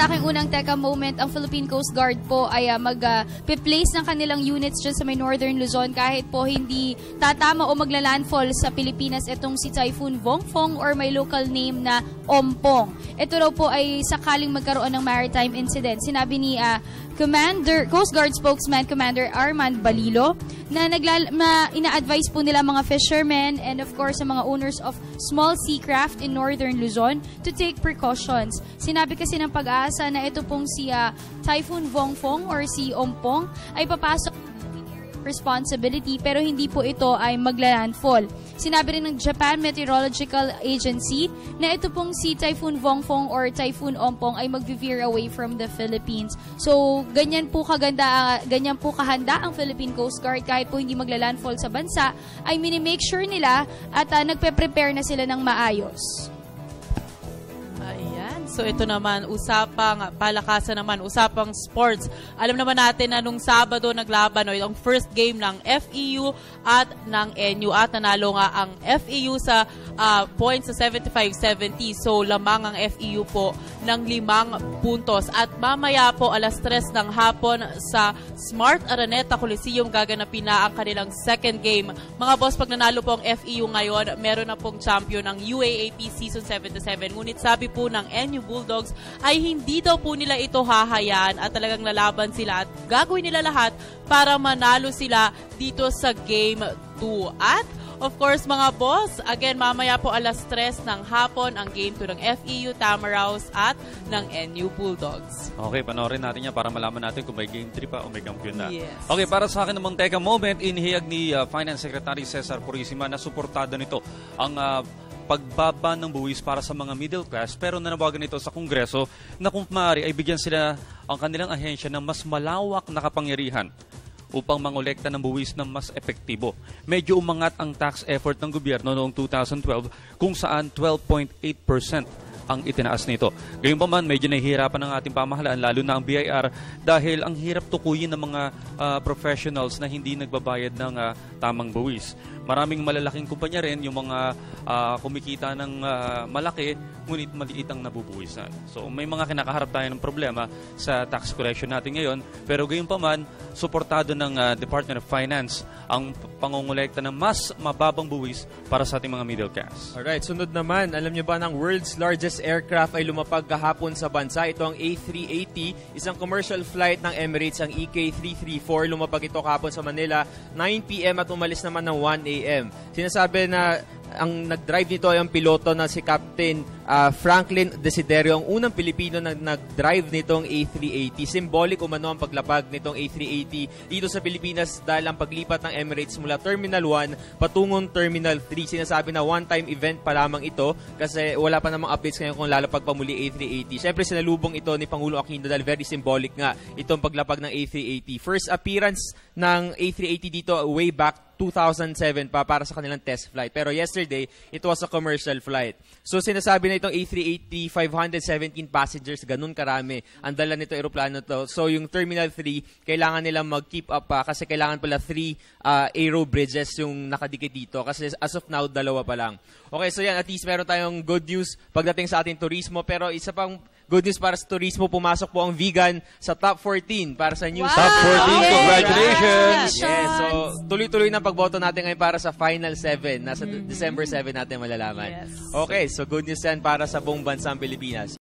sa aking unang teka moment, ang Philippine Coast Guard po ay mag-place ng kanilang units dyan sa may Northern Luzon kahit po hindi tatama o magla-landfall sa Pilipinas itong si Typhoon Vongfong or may local name na Ompong. Ito raw po ay sakaling magkaroon ng maritime incident. Sinabi ni Coast Guard spokesman Commander Armand Balilo na ina-advise po nila mga fishermen and of course sa mga owners of small sea craft in Northern Luzon to take precautions. Sinabi kasi ng Pag-asa na ito pong si Typhoon Vongfong or si Ompong ay papasok responsibility pero hindi po ito ay magla-landfall. Sinabi rin ng Japan Meteorological Agency na ito pong si Typhoon Vongfong or Typhoon Ompong ay mag-veer away from the Philippines. So, ganyan po kahanda ang Philippine Coast Guard kahit po hindi magla-landfall sa bansa ay mini-make sure nila at nagpe-prepare na sila ng maayos. Ayan. So ito naman, usapang palakasan naman, usapang sports. Alam naman natin na nung Sabado naglaban ang first game ng FEU at ng NU at nanalo nga ang FEU sa points sa 75-70. So lamang ang FEU po ng 5 puntos. At mamaya po alas 3 ng hapon sa Smart Araneta Coliseum gaganapin na ang kanilang second game. Mga boss, pag nanalo po ang FEU ngayon, meron na pong champion ng UAAP Season 7-7. Ngunit sabi po ng NU Bulldogs ay hindi daw po nila ito hahayaan at talagang lalaban sila at gagawin nila lahat para manalo sila dito sa Game 2. At of course mga boss, again mamaya po alas 3 ng hapon ang Game 2 ng FEU Tamaraws at ng NU Bulldogs. Okay, panoorin natin yan para malaman natin kung may Game 3 pa o may kampiyon na. Yes. Okay, para sa akin namang teka moment, inihiyag ni Finance Secretary Cesar Purisima na suportado nito ang pagbaba ng buwis para sa mga middle class, pero nanawagan ito sa Kongreso na kung maaari ay bigyan sila ang kanilang ahensya ng mas malawak na kapangyarihan upang mangolekta ng buwis ng mas epektibo. Medyo umangat ang tax effort ng gobyerno noong 2012 kung saan 12.8% ang itinaas nito. Gayunpaman, medyo nahihirapan ang ating pamahalaan, lalo na ang BIR, dahil ang hirap tukuyin ng mga professionals na hindi nagbabayad ng tamang buwis. Maraming malalaking kumpanya rin, yung mga kumikita ng malaki, ngunit maliit ang nabubuwisan. So may mga kinakaharap tayo ng problema sa tax collection natin ngayon, pero gayunpaman, suportado ng Department of Finance ang pangongolekta ng mas mababang buwis para sa ating mga middle class. Alright, sunod naman, alam niyo ba ng world's largest aircraft ay lumapag kahapon sa bansa? Ito ang A380, isang commercial flight ng Emirates, ang EK334. Lumapag ito kahapon sa Manila, 9 p.m. at umalis naman ng 1 a.m. Sinasabi na ang nag-drive nito ay ang piloto na si Captain Franklin Desiderio, ang unang Pilipino na nag-drive nitong A380. Symbolic umano ang paglapag nitong A380 dito sa Pilipinas dahil ang paglipat ng Emirates mula Terminal 1 patungong Terminal 3. Sinasabi na one-time event pa lamang ito kasi wala pa namang updates ngayon kung lalapag pa muli A380. Siyempre sinalubong ito ni Pangulo Aquino dahil very symbolic nga itong paglapag ng A380. First appearance ng A380 dito way back 2007 pa para sa kanilang test flight. Pero yesterday, it was a commercial flight. So sinasabi na itong A380, 517 passengers, ganun karami ang dala nito aeroplano to. So yung Terminal 3, kailangan nilang mag-keep up pa kasi kailangan pala 3 aero bridges yung nakadikit dito kasi as of now, 2 pa lang. Okay, so yan, at least meron tayong good news pagdating sa ating turismo. Pero isa pang good news para sa turismo, pumasok po ang vegan sa top 14 para sa news. Top 14, congratulations! Yes, so tuloy-tuloy na pagboto natin ngayon para sa Final 7. Nasa December 7 natin malalaman. Yes. Okay, so good news yan para sa buong bansang Pilipinas.